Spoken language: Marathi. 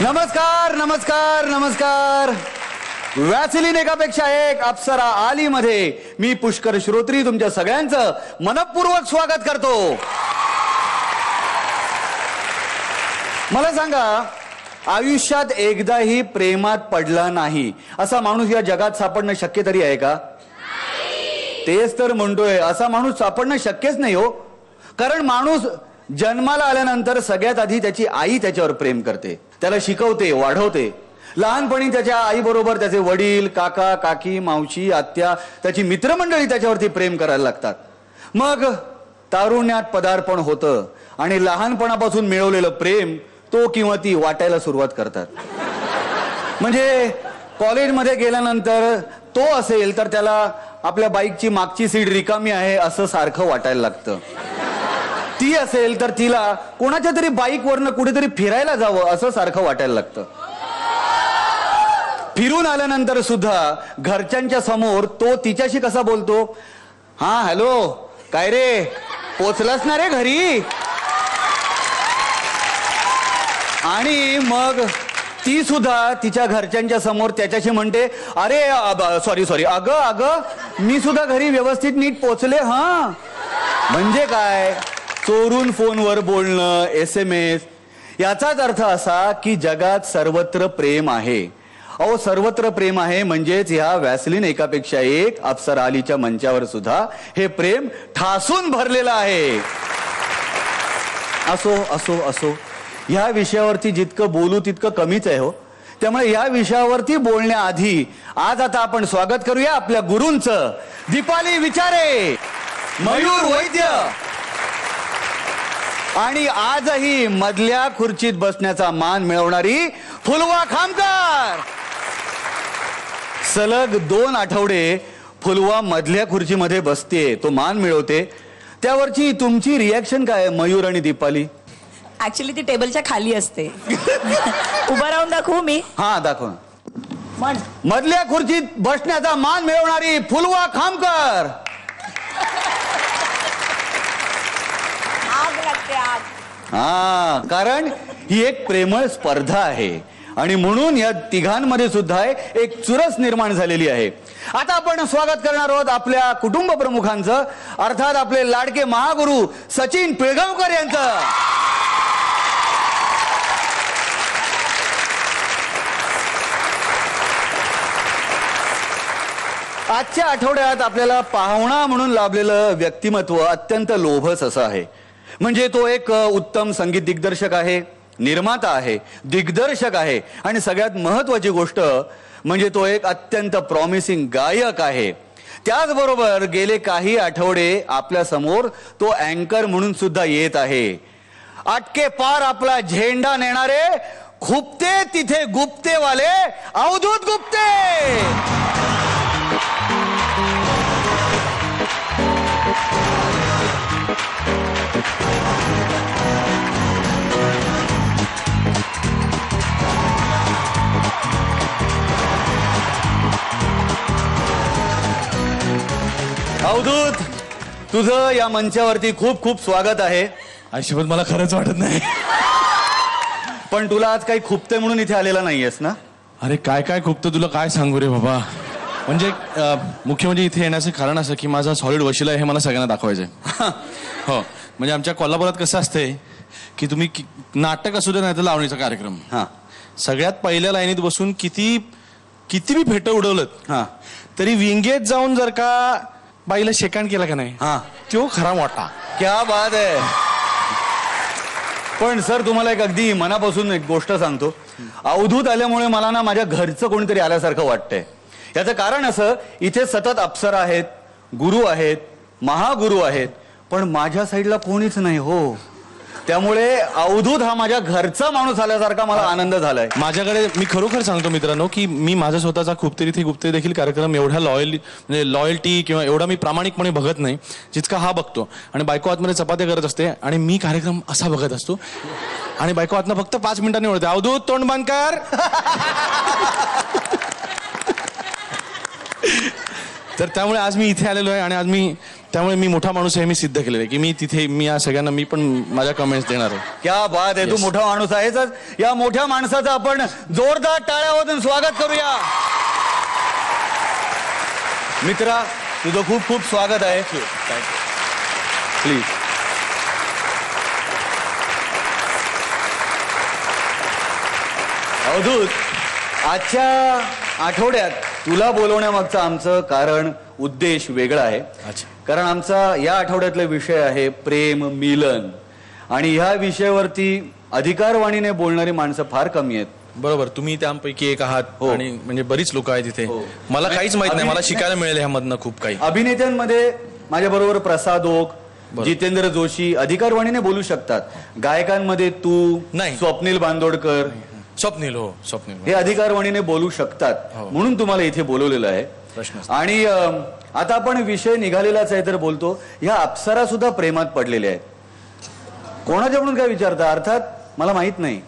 नमस्कार नमस्कार नमस्कार. वॅसलीन एकापेक्षा एक अप्सरा आली मध्ये मी पुष्कर श्रोत्री तुमच्या सगळ्यांचं मनपूर्वक स्वागत करतो. मला सांगा, आयुष्यात एकदाही प्रेमात पडला नाही असा माणूस या जगात सापडणं शक्य तरी आहे का? तेच तर म्हणतोय, असा माणूस सापडणं शक्यच नाही हो. कारण माणूस जन्माला आल्यानंतर सगळ्यात आधी त्याची आई त्याच्यावर प्रेम करते, त्याला शिकवते, वाढवते. लहानपणी त्याच्या आईबरोबर त्याचे वडील, काका, काकी, मावशी, आत्या, त्याची मित्रमंडळी त्याच्यावरती प्रेम करायला लागतात. मग तारुण्यात पदार्पण होतं आणि लहानपणापासून मिळवलेलं प्रेम तो किंवा ती वाटायला सुरुवात करतात. म्हणजे कॉलेजमध्ये गेल्यानंतर तो असेल तर त्याला आपल्या बाईकची मागची सीट रिकामी आहे असं सारखं वाटायला लागतं. ती असेल तर तिला कोणाच्या तरी बाईकवरनं कुठेतरी फिरायला जावं असं सारखं वाटायला लागतं. फिरून आल्यानंतर सुद्धा घरच्यांच्या समोर तो तिच्याशी कसा बोलतो, हा हॅलो काय रे पोचलास ना रे घरी. आणि मग ती सुद्धा तिच्या घरच्यांच्या समोर त्याच्याशी म्हणते, अरे सॉरी अगं मी सुद्धा घरी व्यवस्थित नीट पोचले. हा म्हणजे काय, चोरून फोनवर बोलणं, SMS. याचाच अर्थ असा की जगात सर्वत्र प्रेम आहे. अहो सर्वत्र प्रेम आहे म्हणजेच ह्या वॅसलीन एकापेक्षा एक अप्सरा आलीच्या मंचावर सुद्धा हे प्रेम ठासून भरलेलं आहे. असो असो असो, ह्या विषयावरती जितकं बोलू तितकं कमीच आहे हो. त्यामुळे या विषयावरती बोलण्याआधी आज आता आपण स्वागत करूया आपल्या गुरूंचं. दीपाली विचारे, मयूर वैद्य आणि आजही मधल्या खुर्चीत बसण्याचा मान मिळवणारी फुलवा खामकर. सलग 2 आठवडे फुलवा मधल्या खुर्चीमध्ये बसते, तो मान मिळवते. त्यावरची तुमची रिॲक्शन काय मयूर आणि दीपाली? ऍक्च्युली ती टेबलच्या खाली असते. उभा राहून दाखवू मी? हा दाखव. मधल्या खुर्चीत बसण्याचा मान मिळवणारी फुलवा खामकर. आग लागते आग. हा, कारण ही एक प्रेमळ स्पर्धा आहे आणि म्हणून या तिघांमध्ये सुद्धा एक चुरस निर्माण झालेली आहे. आता आपण स्वागत करणार आहोत आपल्या कुटुंब प्रमुखांचं, अर्थात आपले लाडके महागुरु सचिन पिळगावकर यांचं. आजच्या आठवड्यात आपल्याला पाहुणा म्हणून लाभलेलं व्यक्तिमत्व अत्यंत लोभस असं आहे. म्हणजे तो एक उत्तम संगीत दिग्दर्शक आहे, निर्माता आहे, दिग्दर्शक आहे आणि सगळ्यात महत्वाची गोष्ट म्हणजे तो एक अत्यंत प्रॉमिसिंग गायक आहे. त्याचबरोबर गेले काही आठवडे आपल्या समोर तो अँकर म्हणून सुद्धा येत आहे. अटके पार आपला झेंडा नेणारे, खुपते तिथे गुप्तेवाले अवधूत गुप्ते. अवधूत, तुझं या मंचावरती खूप खूप स्वागत आहे. आयुष्यभर मला खरंच वाटत नाही. पण तुला आज काही खुपते म्हणून इथे आलेला नाहीयेस ना? अरे काय काय खुपतं तुला काय सांगू रे बाबा. म्हणजे मुख्य म्हणजे इथे येण्याचं कारण असं की माझा सॉलिड वशिला आहे हे मला सगळ्यांना दाखवायचंय. हो, म्हणजे आमच्या कोल्हापुरात कसं असतंय की तुम्ही नाटक असू दे नाही तर लावणीचा कार्यक्रम, हा, सगळ्यात पहिल्या लाईनीत बसून किती मी फेटं उडवलं हा, तरी विंगेत जाऊन जर का बाईला शेकाण केला का नाही, हा, तो खरा मोठा. क्या बात आहे. पण सर तुम्हाला एक अगदी मनापासून एक गोष्ट सांगतो. अवधूत आल्यामुळे मला ना माझ्या घरचं कोणीतरी आल्यासारखं वाटतंय. याचं कारण असं, इथे सतत अप्सरा आहेत, गुरु आहेत, महागुरु आहेत, पण माझ्या साईडला कोणीच नाही हो. त्यामुळे अवधूत हा माझ्या घरचा माणूस आल्यासारखा मला आनंद झालाय. माझ्याकडे मी खरोखर सांगतो मित्रांनो की मी माझा स्वतःचा खुपते तिथे गुप्ते देखील कार्यक्रम एवढ्या लॉयल्टी किंवा एवढा मी प्रामाणिकपणे बघत नाही जितका हा बघतो. आणि बायको आतमध्ये चपात्या करत असते आणि मी कार्यक्रम असा बघत असतो आणि बायको आतनं फक्त 5 मिनिटांनी ओळखते, अवधूत तोंड बंद कर. तर त्यामुळे आज मी इथे आलेलो आहे आणि आज त्यामुळे मी मोठा माणूस आहे, मी सिद्ध केलेलं आहे की मी तिथे मी या सगळ्यांना मी पण माझ्या कमेंट्स देणार आहे. क्या बात आहे, तू मोठा माणूस आहेच. या मोठ्या माणसाचं आपण जोरदार टाळ्यावाजून स्वागत करूया. मित्रा, तुझं खूप खूप स्वागत आहे. प्लीज. अवधूत, आजच्या आठवड्यात तुला बोलवण्यामागचं आमचं कारण उद्देश वेगळा आहे. अच्छा. कारण आमचा या आठवड्यातला विषय आहे प्रेम मिलन, आणि ह्या विषयावरती अधिकारवाणीने बोलणारी माणसं फार कमी आहेत. बरोबर, तुम्ही त्यापैकी एक आहात. हो. आणि म्हणजे बरीच लोक आहेत इथे. हो. मला काहीच माहित नाही, मला शिकायला मिळेल ह्यामधनं खूप काही. अभिनेत्यांमध्ये माझ्या बरोबर प्रसाद ओक, बरोबर. जितेंद्र जोशी अधिकारवाणीने बोलू शकतात. गायकांमध्ये तू, नाही. स्वप्नील बांदोडकर स्वप्नील, हो स्वप्नील. हे अधिकारवाणीने बोलू शकतात. हो. म्हणून तुम्हाला इथे बोलवलेलं आहे. प्रश्न. आणि आता आपण विषय निघालेलाच आहे तर बोलतो. ह्या अप्सरा सुद्धा प्रेमात पडलेल्या आहेत. कोणाच्या म्हणून काय विचारता? अर्थात मला माहित नाही,